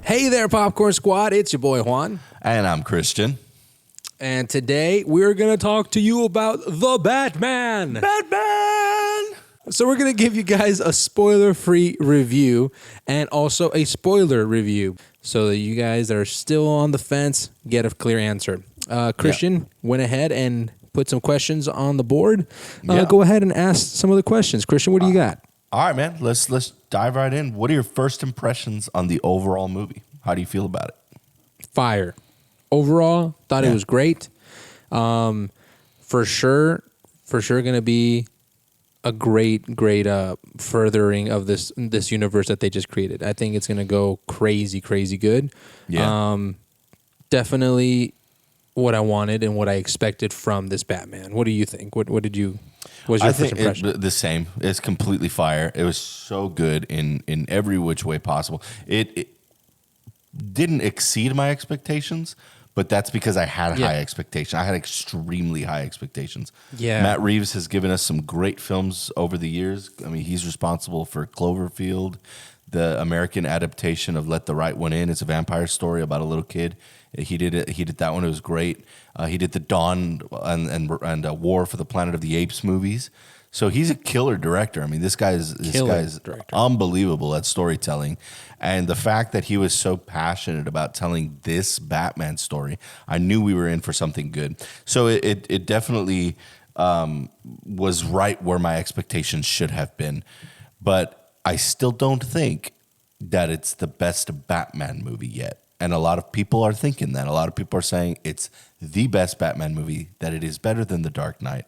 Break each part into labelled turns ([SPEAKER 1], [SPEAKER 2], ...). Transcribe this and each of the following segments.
[SPEAKER 1] Hey there, Popcorn Squad. It's your boy Juan.
[SPEAKER 2] And I'm Christian.
[SPEAKER 1] And today we're going to talk to you about The Batman.
[SPEAKER 2] Batman!
[SPEAKER 1] So we're going to give you guys a spoiler-free review and also a spoiler review so that you guys that are still on the fence get a clear answer. Christian went ahead and put some questions on the board. Go ahead and ask some of the questions. Christian, what do you got?
[SPEAKER 2] All right, man. Let's dive right in. What are your first impressions on the overall movie? How do you feel about it?
[SPEAKER 1] Fire. Overall, thought it was great. For sure going to be a great furthering of this universe that they just created. I think it's going to go crazy good.
[SPEAKER 2] Yeah.
[SPEAKER 1] Definitely what I wanted and what I expected from this Batman. What do you think? What did you? Was your first impression?
[SPEAKER 2] The same. It's completely fire. It was so good in every which way possible. It didn't exceed my expectations, but that's because I had high expectations. I had extremely high expectations.
[SPEAKER 1] Yeah.
[SPEAKER 2] Matt Reeves has given us some great films over the years. I mean, he's responsible for Cloverfield, the American adaptation of Let the Right One In. It's a vampire story about a little kid. He did it. He did that one. It was great. He did the Dawn and War for the Planet of the Apes movies. So he's a killer director. I mean, this guy's unbelievable at storytelling. And the fact that he was so passionate about telling this Batman story, I knew we were in for something good. So it definitely was right where my expectations should have been. But I still don't think that it's the best Batman movie yet. And a lot of people are thinking that. A lot of people are saying it's the best Batman movie, that it is better than The Dark Knight.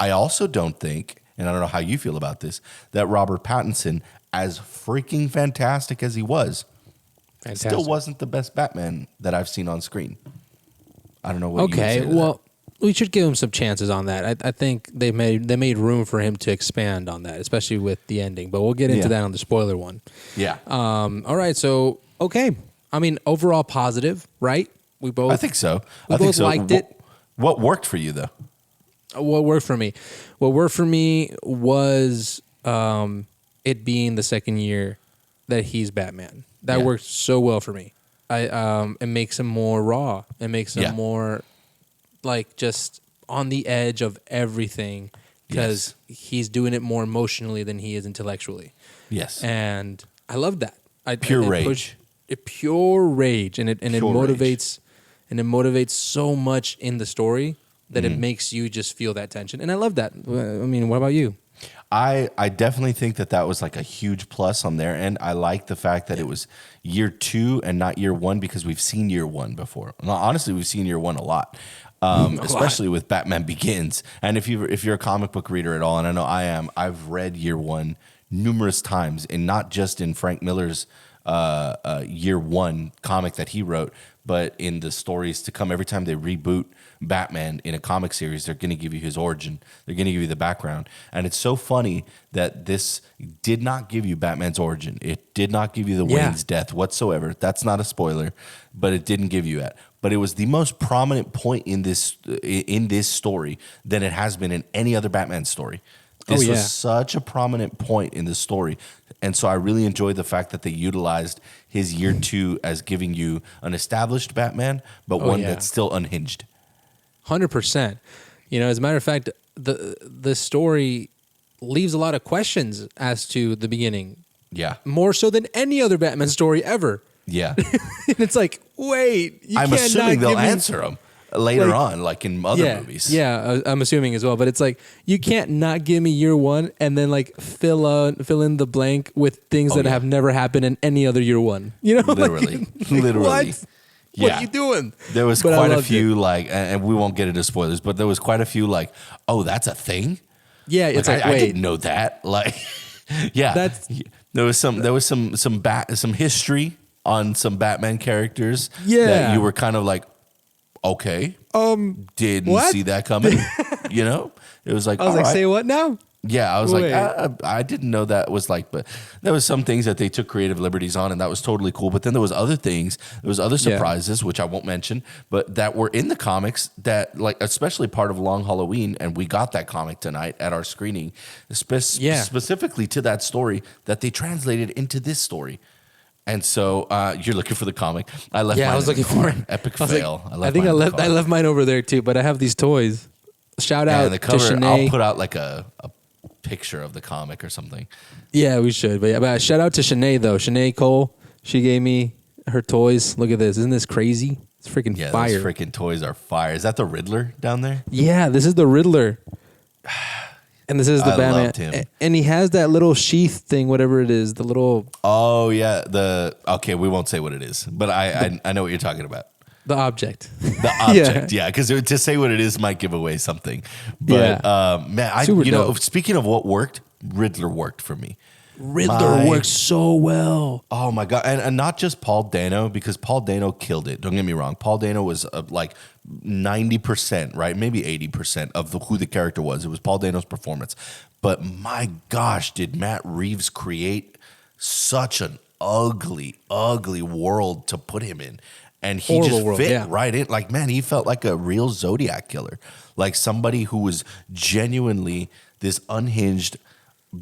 [SPEAKER 2] I also don't think, and I don't know how you feel about this, that Robert Pattinson, as freaking fantastic as he was, still wasn't the best Batman that I've seen on screen. I don't know what you would say to that.
[SPEAKER 1] We should give him some chances on that. I think they made room for him to expand on that, especially with the ending. But we'll get into that on the spoiler one.
[SPEAKER 2] Yeah.
[SPEAKER 1] All right. So, okay. I mean, overall positive, right?
[SPEAKER 2] I think so.
[SPEAKER 1] We both liked it.
[SPEAKER 2] What worked for you, though?
[SPEAKER 1] What worked for me? What worked for me was it being the second year that he's Batman. That worked so well for me. It makes him more raw. It makes him more like just on the edge of everything because he's doing it more emotionally than he is intellectually.
[SPEAKER 2] Yes.
[SPEAKER 1] And I love that.
[SPEAKER 2] Pure rage.
[SPEAKER 1] Pure rage, and it motivates
[SPEAKER 2] rage.
[SPEAKER 1] And it motivates so much in the story that it makes you just feel that tension, and I love that. I mean, what about you?
[SPEAKER 2] I definitely think that was like a huge plus on their end. I like the fact that it was year 2 and not year 1 because we've seen year 1 before. No, honestly, we've seen year 1 a lot, especially with Batman Begins. And if you're a comic book reader at all, and I know I am, I've read year 1 numerous times, and not just in Frank Miller's year 1 comic that he wrote, but in the stories to come. Every time they reboot Batman in a comic series, they're going to give you his origin. They're going to give you the background. And it's so funny that this did not give you Batman's origin. It did not give you the Wayne's death whatsoever. That's not a spoiler, but it didn't give you that. But it was the most prominent point in this story than it has been in any other Batman story. This was such a prominent point in the story. And so I really enjoyed the fact that they utilized his year 2 as giving you an established Batman, but one that's still unhinged.
[SPEAKER 1] 100%. You know, as a matter of fact, the story leaves a lot of questions as to the beginning.
[SPEAKER 2] Yeah.
[SPEAKER 1] More so than any other Batman story ever.
[SPEAKER 2] Yeah.
[SPEAKER 1] And it's like, wait,
[SPEAKER 2] I'm assuming they'll answer them later on, like in other movies.
[SPEAKER 1] Yeah, I'm assuming as well. But it's like, you can't not give me year 1 and then like fill in the blank with things that have never happened in any other year 1. You know,
[SPEAKER 2] literally.
[SPEAKER 1] What?
[SPEAKER 2] Yeah.
[SPEAKER 1] What are you doing?
[SPEAKER 2] There was quite a few and we won't get into spoilers, but there was quite a few like, oh, that's a thing?
[SPEAKER 1] Yeah, it's like,
[SPEAKER 2] I didn't know that. Like, yeah, there was some history on some Batman characters that you were kind of like, okay, didn't see that coming. You know, it was like,
[SPEAKER 1] I was like, say what now?
[SPEAKER 2] Yeah, I was like, I didn't know that was like, but there was some things that they took creative liberties on, and that was totally cool. But then there was other things, there was other surprises, which I won't mention, but that were in the comics that, like, especially part of Long Halloween, and we got that comic tonight at our screening, specifically to that story that they translated into this story. And so you're looking for the comic. I left.
[SPEAKER 1] Yeah,
[SPEAKER 2] mine
[SPEAKER 1] I was
[SPEAKER 2] in the
[SPEAKER 1] looking for
[SPEAKER 2] car.
[SPEAKER 1] it.
[SPEAKER 2] Epic
[SPEAKER 1] I was like,
[SPEAKER 2] fail.
[SPEAKER 1] I think
[SPEAKER 2] mine in the
[SPEAKER 1] I
[SPEAKER 2] car.
[SPEAKER 1] left mine over there too, but I have these toys. Shout out
[SPEAKER 2] And the
[SPEAKER 1] to
[SPEAKER 2] cover. I'll
[SPEAKER 1] Shanae.
[SPEAKER 2] put out like a picture of the comic or something.
[SPEAKER 1] Yeah, we should. But shout out to Shanae though. Shanae Cole. She gave me her toys. Look at this. Isn't this crazy? It's freaking
[SPEAKER 2] Yeah,
[SPEAKER 1] fire.
[SPEAKER 2] those freaking toys are fire. Is that the Riddler down there?
[SPEAKER 1] Yeah, this is the Riddler. And this is the
[SPEAKER 2] I
[SPEAKER 1] Batman.
[SPEAKER 2] loved him.
[SPEAKER 1] And he has that little sheath thing, whatever it is, the little
[SPEAKER 2] Oh yeah, okay. We won't say what it is, but I know what you're talking about.
[SPEAKER 1] the object.
[SPEAKER 2] The object, yeah, because to say what it is might give away something. But man,
[SPEAKER 1] Super dope.
[SPEAKER 2] speaking of what worked, Riddler worked for me.
[SPEAKER 1] Riddler works so well.
[SPEAKER 2] Oh my god, and not just Paul Dano, because Paul Dano killed it. Don't get me wrong, Paul Dano was like 90%, right, maybe 80% of who the character was. It was Paul Dano's performance. But my gosh, did Matt Reeves create such an ugly, ugly world to put him in? And he
[SPEAKER 1] Horrible
[SPEAKER 2] just
[SPEAKER 1] world,
[SPEAKER 2] fit
[SPEAKER 1] yeah.
[SPEAKER 2] right in. Like, man, he felt like a real Zodiac killer, like somebody who was genuinely this unhinged,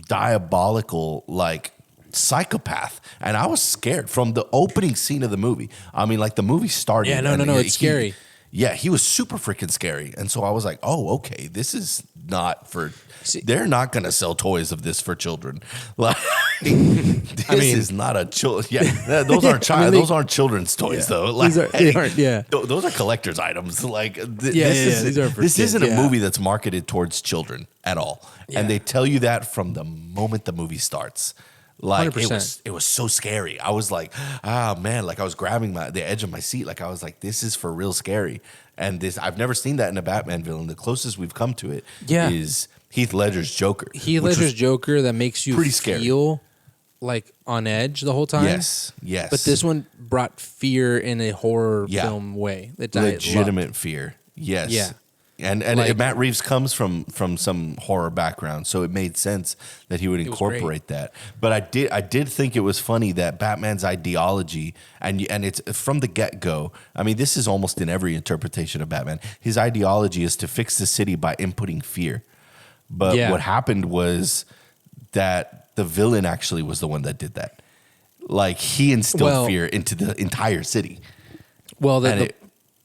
[SPEAKER 2] diabolical, like psychopath. And I was scared from the opening scene of the movie. I mean, like the movie started.
[SPEAKER 1] Yeah, no, it's scary.
[SPEAKER 2] Yeah, he was super freaking scary. And so I was like, oh, okay, this is not for,
[SPEAKER 1] See-
[SPEAKER 2] they're not going to sell toys of this for children. Like, this is not a child. Yeah, those aren't those aren't children's toys though. Like,
[SPEAKER 1] These aren't, yeah.
[SPEAKER 2] those are collector's items. Like,
[SPEAKER 1] These are for
[SPEAKER 2] this
[SPEAKER 1] kids,
[SPEAKER 2] isn't a
[SPEAKER 1] yeah.
[SPEAKER 2] movie that's marketed towards children at all.
[SPEAKER 1] Yeah.
[SPEAKER 2] And they tell you that from the moment the movie starts. Like
[SPEAKER 1] 100%.
[SPEAKER 2] it was so scary. I was like, man, like I was grabbing the edge of my seat. Like I was like, this is for real scary. And I've never seen that in a Batman villain. The closest we've come to it is Heath Ledger's Joker.
[SPEAKER 1] Heath
[SPEAKER 2] which
[SPEAKER 1] Ledger's
[SPEAKER 2] was
[SPEAKER 1] Joker that makes you
[SPEAKER 2] pretty scary.
[SPEAKER 1] feel like on edge the whole time.
[SPEAKER 2] Yes.
[SPEAKER 1] But this one brought fear in a horror
[SPEAKER 2] Yeah.
[SPEAKER 1] film way. That I loved.
[SPEAKER 2] legitimate fear. Yes.
[SPEAKER 1] Yeah.
[SPEAKER 2] And
[SPEAKER 1] Like-
[SPEAKER 2] Matt Reeves comes from some horror background, so it made sense that he would
[SPEAKER 1] was
[SPEAKER 2] incorporate that. But I did think it was funny that Batman's ideology and it's from the get-go. I mean, this is almost in every interpretation of Batman. His ideology is to fix the city by inputting fear. But
[SPEAKER 1] Yeah.
[SPEAKER 2] what happened was that the villain actually was the one that did that. Like he instilled fear into the entire city.
[SPEAKER 1] Well,
[SPEAKER 2] And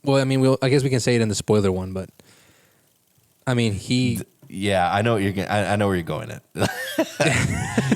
[SPEAKER 1] I mean, I guess we can say it in the spoiler one, but I mean,
[SPEAKER 2] Yeah, I know what you're. I know where you're going at.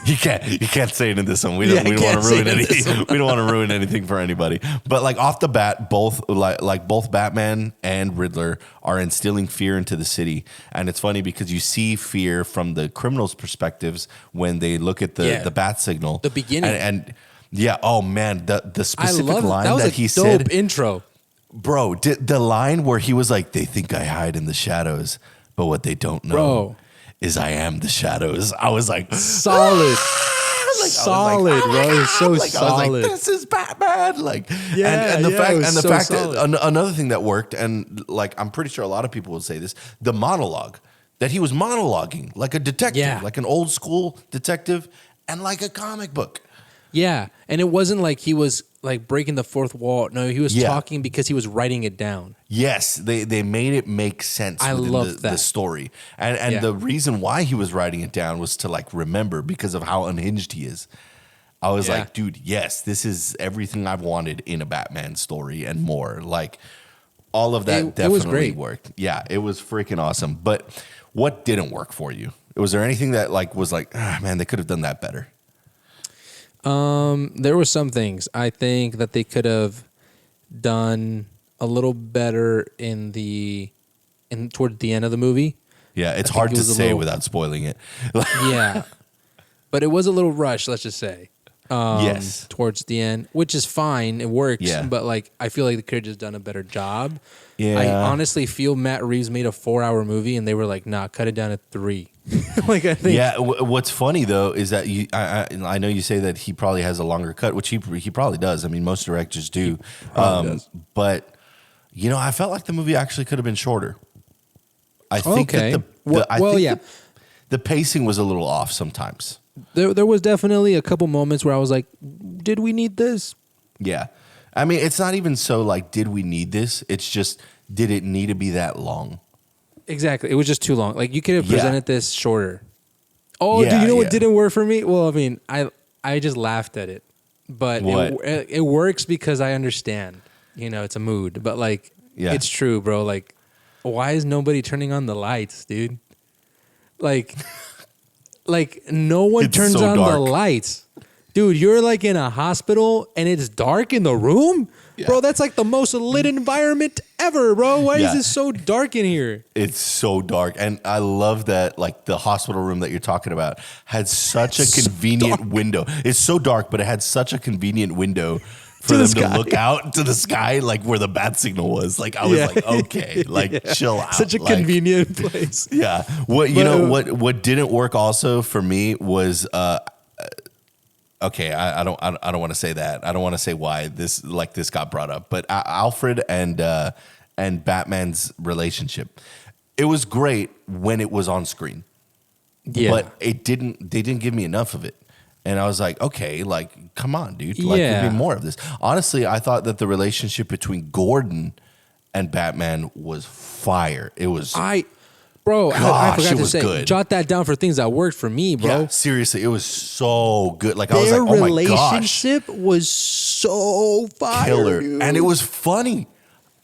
[SPEAKER 2] you can't say it in this one. We don't.
[SPEAKER 1] Yeah,
[SPEAKER 2] we don't want
[SPEAKER 1] can't
[SPEAKER 2] to
[SPEAKER 1] say
[SPEAKER 2] ruin
[SPEAKER 1] it in this
[SPEAKER 2] anything. We don't want to ruin anything for anybody. But like off the bat, both both Batman and Riddler are instilling fear into the city, and it's funny because you see fear from the criminals' perspectives when they look at the bat signal,
[SPEAKER 1] The beginning.
[SPEAKER 2] and yeah. Oh man, the
[SPEAKER 1] I
[SPEAKER 2] specific
[SPEAKER 1] love
[SPEAKER 2] line
[SPEAKER 1] that was
[SPEAKER 2] that
[SPEAKER 1] a
[SPEAKER 2] he
[SPEAKER 1] dope
[SPEAKER 2] said.
[SPEAKER 1] intro.
[SPEAKER 2] Bro, the line where he was like, "They think I hide in the shadows, but what they don't know
[SPEAKER 1] Bro.
[SPEAKER 2] is I am the shadows." I was like,
[SPEAKER 1] Solid. Solid, bro. It was so
[SPEAKER 2] I was like,
[SPEAKER 1] solid.
[SPEAKER 2] this is Batman. Like,
[SPEAKER 1] Yeah,
[SPEAKER 2] and the
[SPEAKER 1] yeah,
[SPEAKER 2] fact,
[SPEAKER 1] it was
[SPEAKER 2] and the
[SPEAKER 1] so
[SPEAKER 2] fact
[SPEAKER 1] solid.
[SPEAKER 2] that another thing that worked, and like, I'm pretty sure a lot of people would say this: the monologue that he was monologuing like a detective,
[SPEAKER 1] Yeah.
[SPEAKER 2] like an old school detective, and like a comic book.
[SPEAKER 1] Yeah, and it wasn't like he was like breaking the fourth wall. No, he was
[SPEAKER 2] Yeah.
[SPEAKER 1] talking because he was writing it down.
[SPEAKER 2] Yes, they made it make sense
[SPEAKER 1] I
[SPEAKER 2] within
[SPEAKER 1] loved
[SPEAKER 2] the
[SPEAKER 1] that.
[SPEAKER 2] story. And
[SPEAKER 1] Yeah.
[SPEAKER 2] the reason why he was writing it down was to like remember because of how unhinged he is. I was
[SPEAKER 1] Yeah.
[SPEAKER 2] like, dude, yes, this is everything I've wanted in a Batman story and more. Like all of that
[SPEAKER 1] It was
[SPEAKER 2] definitely
[SPEAKER 1] great.
[SPEAKER 2] worked. Yeah, it was freaking awesome. But what didn't work for you? Was there anything that like was like, man, they could have done that better?
[SPEAKER 1] There were some things I think that they could have done a little better toward the end of the movie.
[SPEAKER 2] Yeah, it's
[SPEAKER 1] think
[SPEAKER 2] hard
[SPEAKER 1] it
[SPEAKER 2] to
[SPEAKER 1] was a
[SPEAKER 2] say
[SPEAKER 1] little-
[SPEAKER 2] without spoiling it.
[SPEAKER 1] Yeah, but it was a little rushed. Let's just say.
[SPEAKER 2] Yes.
[SPEAKER 1] Towards the end, which is fine. It works.
[SPEAKER 2] Yeah.
[SPEAKER 1] But like, I feel like they could have just done a better job.
[SPEAKER 2] Yeah.
[SPEAKER 1] I honestly feel Matt Reeves made a 4-hour movie and they were like, nah, cut it down to 3. Like, I think.
[SPEAKER 2] Yeah, what's funny though is that I know you say that he probably has a longer cut, which he probably does. I mean, most directors do.
[SPEAKER 1] probably does.
[SPEAKER 2] But you know, I felt like the movie actually could have been shorter. I think
[SPEAKER 1] Okay.
[SPEAKER 2] that the pacing was a little off sometimes.
[SPEAKER 1] There was definitely a couple moments where I was like, did we need this?
[SPEAKER 2] Yeah, I mean, it's not even so like, did we need this? It's just, did it need to be that long?
[SPEAKER 1] Exactly. It was just too long. Like, you could have
[SPEAKER 2] Yeah.
[SPEAKER 1] presented this shorter. Oh,
[SPEAKER 2] Yeah,
[SPEAKER 1] do you know
[SPEAKER 2] yeah.
[SPEAKER 1] what didn't work for me? Well, I mean, I just laughed at it. but
[SPEAKER 2] What?
[SPEAKER 1] it works because I understand. You know, it's a mood, but like,
[SPEAKER 2] Yeah.
[SPEAKER 1] it's true, bro. Like, why is nobody turning on the lights, dude? Like, no one
[SPEAKER 2] It's
[SPEAKER 1] turns
[SPEAKER 2] so
[SPEAKER 1] on the
[SPEAKER 2] dark.
[SPEAKER 1] lights. Dude, you're like in a hospital and it's dark in the room?
[SPEAKER 2] Yeah.
[SPEAKER 1] Bro, that's like the most lit environment ever, bro. Why
[SPEAKER 2] Yeah.
[SPEAKER 1] is it so dark in here?
[SPEAKER 2] It's so dark, and I love that. Like the hospital room that you're talking about had such a convenient window. It's so dark, but it had such a convenient window for
[SPEAKER 1] To the
[SPEAKER 2] them to
[SPEAKER 1] sky.
[SPEAKER 2] look out to the sky, like where the bat signal was. Like I was
[SPEAKER 1] Yeah.
[SPEAKER 2] like, okay, like chill out.
[SPEAKER 1] Such a
[SPEAKER 2] Like,
[SPEAKER 1] convenient place.
[SPEAKER 2] Yeah. What you
[SPEAKER 1] But,
[SPEAKER 2] know what didn't work also for me was okay, I don't want to say that. I don't want to say why this got brought up, but Alfred and Batman's relationship. It was great when it was on screen.
[SPEAKER 1] Yeah.
[SPEAKER 2] But they didn't give me enough of it. And I was like, okay, like come on, dude. Like
[SPEAKER 1] Yeah.
[SPEAKER 2] give me more of this. Honestly, I thought that the relationship between Gordon and Batman was fire. It was
[SPEAKER 1] Bro, I
[SPEAKER 2] Gosh,
[SPEAKER 1] forgot
[SPEAKER 2] it
[SPEAKER 1] to
[SPEAKER 2] was
[SPEAKER 1] say,
[SPEAKER 2] good.
[SPEAKER 1] jot that down for things that worked for me, bro.
[SPEAKER 2] yeah, seriously, it was so good. Like I was
[SPEAKER 1] Their
[SPEAKER 2] like, oh my gosh.
[SPEAKER 1] relationship was so fire,
[SPEAKER 2] Killer.
[SPEAKER 1] dude.
[SPEAKER 2] And it was funny.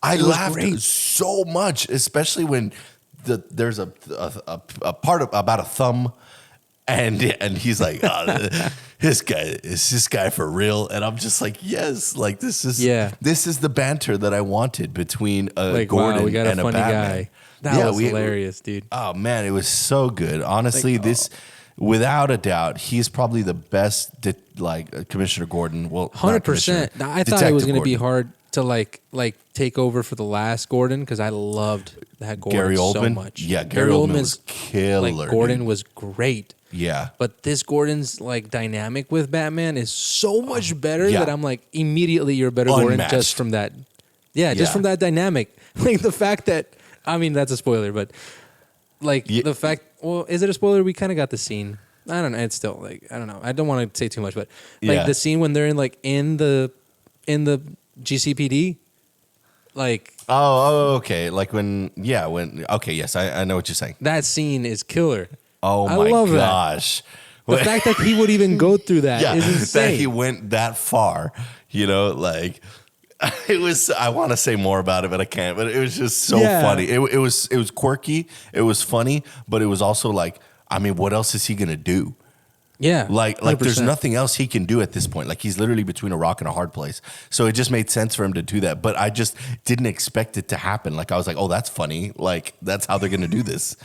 [SPEAKER 2] I
[SPEAKER 1] was
[SPEAKER 2] laughed
[SPEAKER 1] great.
[SPEAKER 2] so much, especially when there's a part about a thumb, and he's like, this guy for real, and I'm just like, yes, like this is the banter that I wanted between
[SPEAKER 1] like,
[SPEAKER 2] Gordon
[SPEAKER 1] wow, we got a
[SPEAKER 2] and
[SPEAKER 1] funny
[SPEAKER 2] Batman.
[SPEAKER 1] guy. That was hilarious, dude.
[SPEAKER 2] Oh man, it was so good. Honestly, this. Without a doubt, he's probably the best, Commissioner Gordon. Well,
[SPEAKER 1] 100%. I thought it was going to be
[SPEAKER 2] hard.
[SPEAKER 1] hard to like take over for the last Gordon because I loved that Gordon
[SPEAKER 2] Gary
[SPEAKER 1] so
[SPEAKER 2] Oldman?
[SPEAKER 1] much.
[SPEAKER 2] Yeah, Gary Oldman was
[SPEAKER 1] Oldman's
[SPEAKER 2] killer,
[SPEAKER 1] Like Gordon
[SPEAKER 2] dude.
[SPEAKER 1] was great,
[SPEAKER 2] Yeah,
[SPEAKER 1] but this Gordon's like dynamic with Batman is so much better
[SPEAKER 2] yeah.
[SPEAKER 1] that I'm like, immediately you're a better Gordon
[SPEAKER 2] Unmatched.
[SPEAKER 1] just from that. Yeah, just
[SPEAKER 2] Yeah.
[SPEAKER 1] from that dynamic. Like the fact that, I mean, that's a spoiler, but like
[SPEAKER 2] Yeah.
[SPEAKER 1] the fact. Well, is it a spoiler? We kind of got the scene. I don't know. It's still like, I don't know. I don't want to say too much, but like
[SPEAKER 2] Yeah.
[SPEAKER 1] the scene when they're in the GCPD, like
[SPEAKER 2] okay. Like okay, yes, I know what you're saying.
[SPEAKER 1] that scene is killer.
[SPEAKER 2] Oh
[SPEAKER 1] I
[SPEAKER 2] my
[SPEAKER 1] love that.
[SPEAKER 2] gosh.
[SPEAKER 1] The fact that he would even go through that
[SPEAKER 2] Yeah,
[SPEAKER 1] is insane.
[SPEAKER 2] that he went that far, like it was. I want to say more about it, but I can't. But it was just so
[SPEAKER 1] Yeah.
[SPEAKER 2] funny. It was quirky. It was funny, but it was also like, I mean, what else is he gonna do?
[SPEAKER 1] Yeah,
[SPEAKER 2] Like there's
[SPEAKER 1] 100%.
[SPEAKER 2] nothing else he can do at this point. Like he's literally between a rock and a hard place. So it just made sense for him to do that. But I just didn't expect it to happen. Like I was like, oh, that's funny. Like that's how they're gonna do this.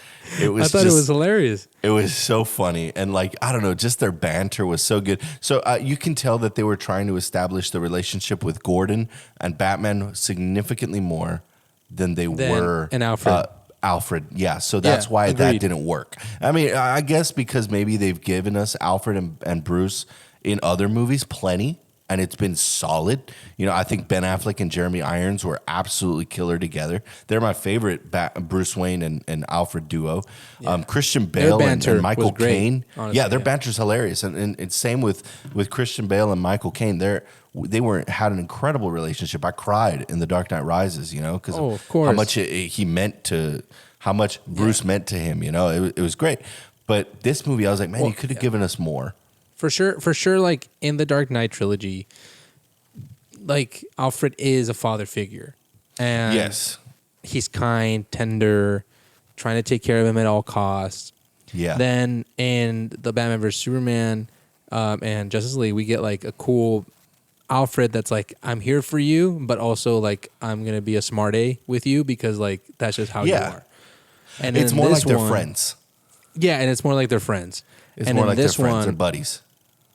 [SPEAKER 2] It was
[SPEAKER 1] I thought it was hilarious.
[SPEAKER 2] it was so funny. And like, I don't know, just their banter was so good. So you can tell that they were trying to establish the relationship with Gordon and Batman significantly more than they were
[SPEAKER 1] and Alfred.
[SPEAKER 2] Alfred, yeah. So that's
[SPEAKER 1] Yeah,
[SPEAKER 2] why that
[SPEAKER 1] agreed.
[SPEAKER 2] didn't work. I mean, I guess because maybe they've given us Alfred and Bruce in other movies plenty, and it's been solid. You know, I think Ben Affleck and Jeremy Irons were absolutely killer together. They're my favorite Bruce Wayne and Alfred duo. Christian Bale
[SPEAKER 1] banter
[SPEAKER 2] and Michael
[SPEAKER 1] was great,
[SPEAKER 2] Caine.
[SPEAKER 1] honestly,
[SPEAKER 2] Yeah, their
[SPEAKER 1] yeah.
[SPEAKER 2] banter's hilarious, and same with Christian Bale and Michael Caine. They had an incredible relationship. I cried in The Dark Knight Rises, because
[SPEAKER 1] Oh, of
[SPEAKER 2] how
[SPEAKER 1] course.
[SPEAKER 2] much he meant to, how much Bruce meant to him. It was great. But this movie, I was like, man, you could have given us more.
[SPEAKER 1] For sure. Like in the Dark Knight trilogy, like Alfred is a father figure, and
[SPEAKER 2] Yes.
[SPEAKER 1] he's kind, tender, trying to take care of him at all costs.
[SPEAKER 2] Yeah.
[SPEAKER 1] Then in the Batman vs Superman and Justice League, we get like a cool Alfred that's like, I'm here for you, but also like I'm gonna be a smart A with you because like that's just how you
[SPEAKER 2] Yeah.
[SPEAKER 1] are. And
[SPEAKER 2] It's
[SPEAKER 1] in
[SPEAKER 2] more
[SPEAKER 1] this
[SPEAKER 2] like they're
[SPEAKER 1] one-
[SPEAKER 2] friends.
[SPEAKER 1] Yeah, and it's more like they're friends.
[SPEAKER 2] It's
[SPEAKER 1] and
[SPEAKER 2] more
[SPEAKER 1] in
[SPEAKER 2] like they're
[SPEAKER 1] this
[SPEAKER 2] friends
[SPEAKER 1] one,
[SPEAKER 2] and buddies.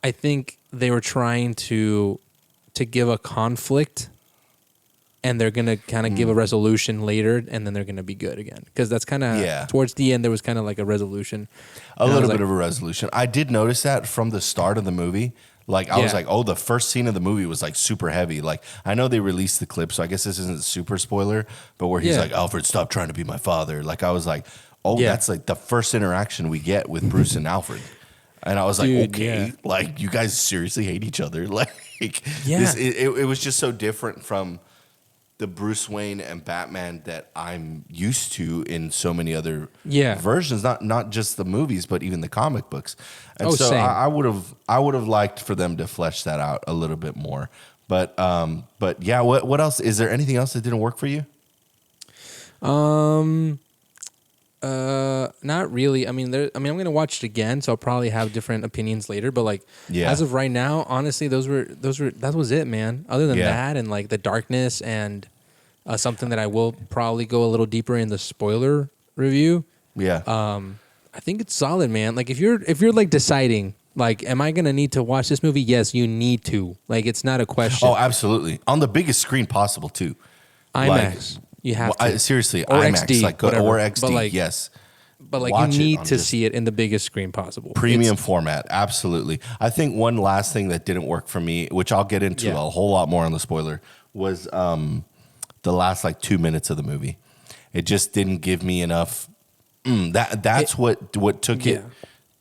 [SPEAKER 1] I think they were trying to give a conflict, and they're gonna kind of give a resolution later, and then they're gonna be good again. Because that's kind of
[SPEAKER 2] Yeah.
[SPEAKER 1] towards the end there was kind of like a resolution.
[SPEAKER 2] A
[SPEAKER 1] And I
[SPEAKER 2] little
[SPEAKER 1] was
[SPEAKER 2] bit
[SPEAKER 1] like,
[SPEAKER 2] of a resolution. I did notice that from the start of the movie. Like I was
[SPEAKER 1] Yeah.
[SPEAKER 2] like, oh, the first scene of the movie was like super heavy. Like I know they released the clip, so I guess this isn't super spoiler, but where he's
[SPEAKER 1] Yeah.
[SPEAKER 2] like, Alfred, stop trying to be my father. Like I was like, oh,
[SPEAKER 1] Yeah.
[SPEAKER 2] that's like the first interaction we get with Bruce and Alfred. And I was like,
[SPEAKER 1] Dude,
[SPEAKER 2] okay,
[SPEAKER 1] yeah.
[SPEAKER 2] like you guys seriously hate each other. Like
[SPEAKER 1] Yeah.
[SPEAKER 2] it was just so different from the Bruce Wayne and Batman that I'm used to in so many other
[SPEAKER 1] Yeah.
[SPEAKER 2] versions, not just the movies, but even the comic books. And
[SPEAKER 1] Oh,
[SPEAKER 2] so
[SPEAKER 1] same.
[SPEAKER 2] I would have liked for them to flesh that out a little bit more. But yeah, what else? Is there anything else that didn't work for you?
[SPEAKER 1] Not really. I mean, I'm gonna watch it again, so I'll probably have different opinions later. But like,
[SPEAKER 2] Yeah.
[SPEAKER 1] as of right now, honestly, that was it, man. Other than
[SPEAKER 2] Yeah.
[SPEAKER 1] that, and like the darkness, and something that I will probably go a little deeper in the spoiler review.
[SPEAKER 2] Yeah.
[SPEAKER 1] I think it's solid, man. Like if you're like deciding, like, am I gonna need to watch this movie? Yes, you need to. Like, it's not a question.
[SPEAKER 2] Oh, absolutely. On the biggest screen possible too.
[SPEAKER 1] IMAX, you have to.
[SPEAKER 2] Seriously,
[SPEAKER 1] Or
[SPEAKER 2] IMAX,
[SPEAKER 1] XD,
[SPEAKER 2] like
[SPEAKER 1] whatever.
[SPEAKER 2] or XD,
[SPEAKER 1] But, like,
[SPEAKER 2] yes.
[SPEAKER 1] But like,
[SPEAKER 2] watch it
[SPEAKER 1] you need
[SPEAKER 2] on
[SPEAKER 1] to
[SPEAKER 2] just-
[SPEAKER 1] see it in the biggest screen possible.
[SPEAKER 2] Premium format, absolutely. I think one last thing that didn't work for me, which I'll get into
[SPEAKER 1] Yeah.
[SPEAKER 2] a whole lot more on the spoiler, was the last like 2 minutes of the movie. It just didn't give me enough. That's what took it
[SPEAKER 1] Yeah.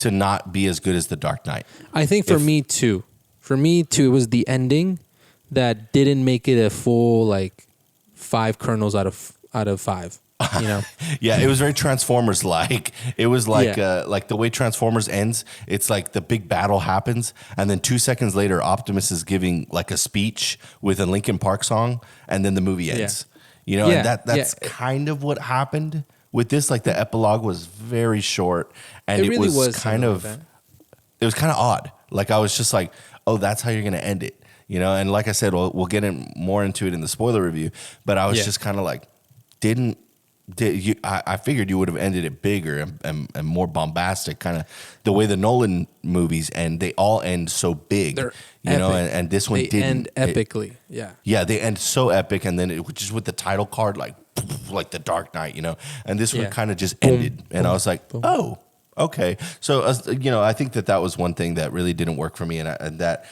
[SPEAKER 2] to not be as good as The Dark Knight.
[SPEAKER 1] I think for me too. It was the ending that didn't make it a full like 5 kernels out of 5. You know,
[SPEAKER 2] Yeah, it was very Transformers like. It was like
[SPEAKER 1] Yeah.
[SPEAKER 2] like the way Transformers ends. It's like the big battle happens, and then 2 seconds later, Optimus is giving like a speech with a Linkin Park song, and then the movie ends. You know,
[SPEAKER 1] Yeah,
[SPEAKER 2] and that's
[SPEAKER 1] yeah.
[SPEAKER 2] kind of what happened with this. Like the epilogue was very short, and
[SPEAKER 1] It
[SPEAKER 2] it,
[SPEAKER 1] really
[SPEAKER 2] was,
[SPEAKER 1] was
[SPEAKER 2] kind
[SPEAKER 1] something
[SPEAKER 2] of
[SPEAKER 1] like that.
[SPEAKER 2] it was kind of odd. Like I was just like, oh, that's how you're going to end it. You know, and like I said, we'll get more into it in the spoiler review. But I was
[SPEAKER 1] Yeah.
[SPEAKER 2] just kind of like, I figured you would have ended it bigger and more bombastic, kind of the way the Nolan movies end. They all end so big,
[SPEAKER 1] They're
[SPEAKER 2] you know,
[SPEAKER 1] epic.
[SPEAKER 2] and this one
[SPEAKER 1] They
[SPEAKER 2] didn't.
[SPEAKER 1] end epically. Yeah.
[SPEAKER 2] Yeah, they end so epic, and then it just with the title card, like The Dark Knight, you know, and this one
[SPEAKER 1] Yeah.
[SPEAKER 2] kind of just
[SPEAKER 1] Boom,
[SPEAKER 2] ended, and I was like,
[SPEAKER 1] boom.
[SPEAKER 2] oh, okay. So you know, I think that was one thing that really didn't work for me, and that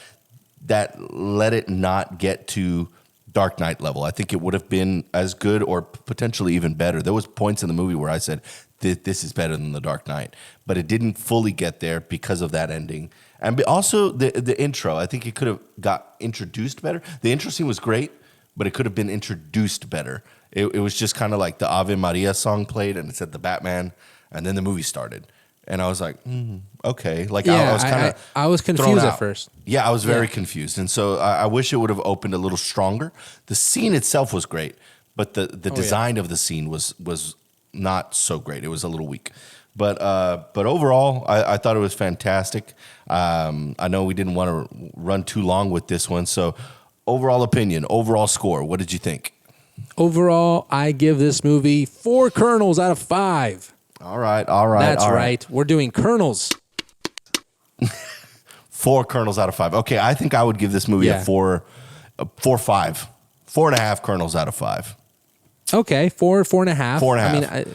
[SPEAKER 2] let it not get to Dark Knight level. I think it would have been as good or potentially even better. There was points in the movie where I said, this is better than The Dark Knight, but it didn't fully get there because of that ending. And also the intro, I think it could have got introduced better. The intro scene was great, but it could have been introduced better. It was just kind of like the Ave Maria song played and it said the Batman, and then the movie started. And I was like, okay. Like I
[SPEAKER 1] Yeah,
[SPEAKER 2] was kind of
[SPEAKER 1] I was confused at first.
[SPEAKER 2] Yeah, I was very
[SPEAKER 1] Yeah.
[SPEAKER 2] confused. And so I wish it would have opened a little stronger. The scene itself was great, but the design of the scene was not so great. It was a little weak. But overall, I thought it was fantastic. I know we didn't want to run too long with this one. So overall opinion, overall score, what did you think?
[SPEAKER 1] Overall, I give this movie 4 kernels out of 5.
[SPEAKER 2] All right.
[SPEAKER 1] That's right. We're doing kernels.
[SPEAKER 2] 4 kernels out of 5. Okay, I think I would give this movie
[SPEAKER 1] Yeah.
[SPEAKER 2] a 4.5. 4.5 kernels out of 5.
[SPEAKER 1] Okay, 4.5.
[SPEAKER 2] 4.5.
[SPEAKER 1] I mean,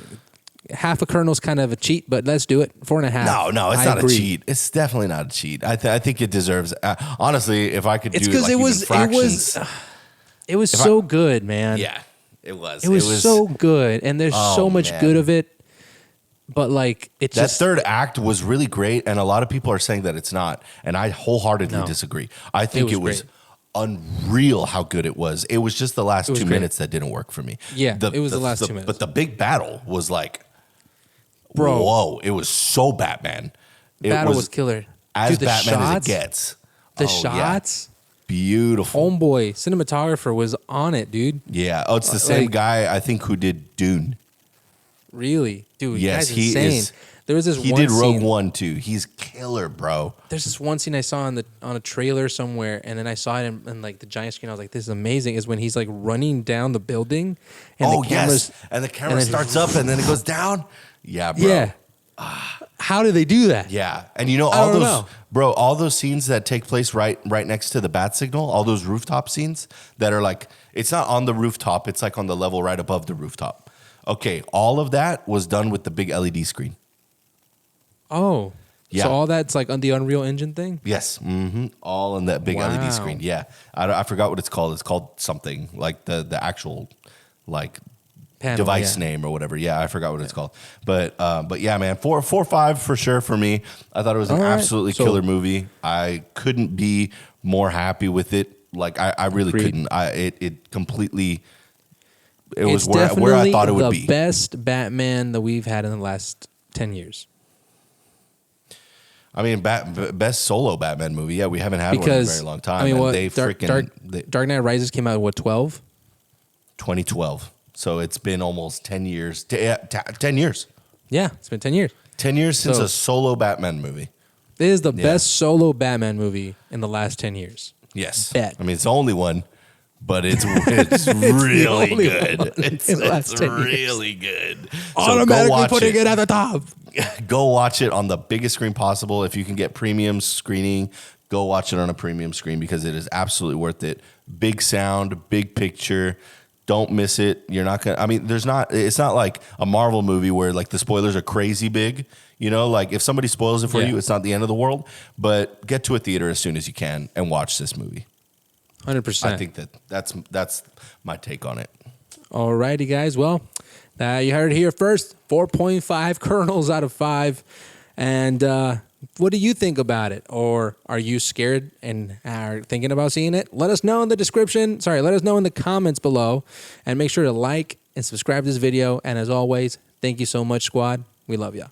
[SPEAKER 1] half a kernel's kind of a cheat, but let's do it. 4.5.
[SPEAKER 2] No, it's
[SPEAKER 1] I
[SPEAKER 2] not
[SPEAKER 1] agree.
[SPEAKER 2] a cheat. It's definitely not a cheat. I think it deserves. Honestly, if I could
[SPEAKER 1] It's
[SPEAKER 2] do
[SPEAKER 1] because
[SPEAKER 2] like even fractions,
[SPEAKER 1] it was so good, man.
[SPEAKER 2] yeah, it was.
[SPEAKER 1] It was so good, and there's
[SPEAKER 2] Oh,
[SPEAKER 1] so much
[SPEAKER 2] man.
[SPEAKER 1] good of it. But like, it's
[SPEAKER 2] That
[SPEAKER 1] just
[SPEAKER 2] third act was really great, and a lot of people are saying that it's not, and I wholeheartedly
[SPEAKER 1] No.
[SPEAKER 2] disagree. I think it was
[SPEAKER 1] great.
[SPEAKER 2] unreal how good it was. It was just the last
[SPEAKER 1] was
[SPEAKER 2] 2
[SPEAKER 1] great.
[SPEAKER 2] minutes that didn't work for me.
[SPEAKER 1] Yeah, it was the last 2 minutes.
[SPEAKER 2] But the big battle was like,
[SPEAKER 1] Bro.
[SPEAKER 2] whoa! It was so Batman. It
[SPEAKER 1] battle was killer.
[SPEAKER 2] as
[SPEAKER 1] Dude, the
[SPEAKER 2] Batman
[SPEAKER 1] shots,
[SPEAKER 2] as it gets.
[SPEAKER 1] The
[SPEAKER 2] Oh, yeah.
[SPEAKER 1] shots,
[SPEAKER 2] Beautiful.
[SPEAKER 1] homeboy cinematographer was on it, dude.
[SPEAKER 2] Yeah. Oh, it's the same
[SPEAKER 1] like-
[SPEAKER 2] guy I think who did Dune.
[SPEAKER 1] Really, dude.
[SPEAKER 2] Yes,
[SPEAKER 1] Yes,
[SPEAKER 2] he
[SPEAKER 1] insane.
[SPEAKER 2] is.
[SPEAKER 1] There was this
[SPEAKER 2] He
[SPEAKER 1] one
[SPEAKER 2] did Rogue
[SPEAKER 1] scene.
[SPEAKER 2] One too. He's killer, bro.
[SPEAKER 1] There's this one scene I saw on a trailer somewhere, and then I saw it in like the giant screen. I was like, "This is amazing!" Is when he's like running down the building, and
[SPEAKER 2] Oh
[SPEAKER 1] the cameras.
[SPEAKER 2] yes, and the camera
[SPEAKER 1] and then-
[SPEAKER 2] starts up and then it goes down. Yeah, bro.
[SPEAKER 1] Yeah. How do they do that?
[SPEAKER 2] Yeah, and you know
[SPEAKER 1] I
[SPEAKER 2] all
[SPEAKER 1] don't
[SPEAKER 2] those,
[SPEAKER 1] know.
[SPEAKER 2] bro, all those scenes that take place right next to the bat signal, all those rooftop scenes that are like, it's not on the rooftop, it's like on the level right above the rooftop. Okay, all of that was done with the big LED screen.
[SPEAKER 1] Oh,
[SPEAKER 2] Yeah.
[SPEAKER 1] So all that's like on the Unreal Engine thing.
[SPEAKER 2] Yes, all on that big
[SPEAKER 1] Wow.
[SPEAKER 2] LED screen. Yeah, I forgot what it's called. It's called something like the actual like
[SPEAKER 1] Panel,
[SPEAKER 2] device
[SPEAKER 1] yeah.
[SPEAKER 2] name or whatever. Yeah, I forgot what it's called. But yeah, man, 4.5 for sure for me. I thought it was an
[SPEAKER 1] All right.
[SPEAKER 2] absolutely
[SPEAKER 1] So-
[SPEAKER 2] killer movie. I couldn't be more happy with it. Like I really
[SPEAKER 1] Agreed.
[SPEAKER 2] couldn't. It completely it was
[SPEAKER 1] It's
[SPEAKER 2] where I
[SPEAKER 1] definitely
[SPEAKER 2] thought it would
[SPEAKER 1] the
[SPEAKER 2] be.
[SPEAKER 1] best Batman that we've had in the last 10 years.
[SPEAKER 2] I mean, best solo Batman movie. Yeah, we haven't had one in a
[SPEAKER 1] Because
[SPEAKER 2] very long time.
[SPEAKER 1] I mean,
[SPEAKER 2] and
[SPEAKER 1] what
[SPEAKER 2] they
[SPEAKER 1] Dark
[SPEAKER 2] freaking
[SPEAKER 1] Knight Rises came out in what, 12?
[SPEAKER 2] 2012. So it's been almost 10 years. 10 years.
[SPEAKER 1] Yeah, it's been 10 years.
[SPEAKER 2] 10 years since
[SPEAKER 1] So-
[SPEAKER 2] a solo Batman movie.
[SPEAKER 1] It is the best solo Batman movie in the last 10 years.
[SPEAKER 2] Yes.
[SPEAKER 1] Bet.
[SPEAKER 2] I mean, it's the only one, but it's really
[SPEAKER 1] only
[SPEAKER 2] good.
[SPEAKER 1] one
[SPEAKER 2] It's,
[SPEAKER 1] in the last
[SPEAKER 2] it's
[SPEAKER 1] 10 years.
[SPEAKER 2] really good. So go
[SPEAKER 1] Automatically
[SPEAKER 2] watch
[SPEAKER 1] putting it
[SPEAKER 2] it.
[SPEAKER 1] at the top.
[SPEAKER 2] Go watch it on the biggest screen possible. If you can get premium screening, go watch it on a premium screen because it is absolutely worth it. Big sound, big picture. Don't miss it. You're not gonna. I mean, it's not like a Marvel movie where like the spoilers are crazy big. You know, like if somebody spoils it for
[SPEAKER 1] Yeah.
[SPEAKER 2] you, it's not the end of the world. But get to a theater as soon as you can and watch this movie.
[SPEAKER 1] 100%.
[SPEAKER 2] I think that's my take on it.
[SPEAKER 1] Alrighty, guys. Well, you heard it here first. 4.5 kernels out of 5. And what do you think about it? Or are you scared and are thinking about seeing it? Let us know in the description. Sorry, let us know in the comments below. And make sure to like and subscribe to this video. And as always, thank you so much, squad. We love ya.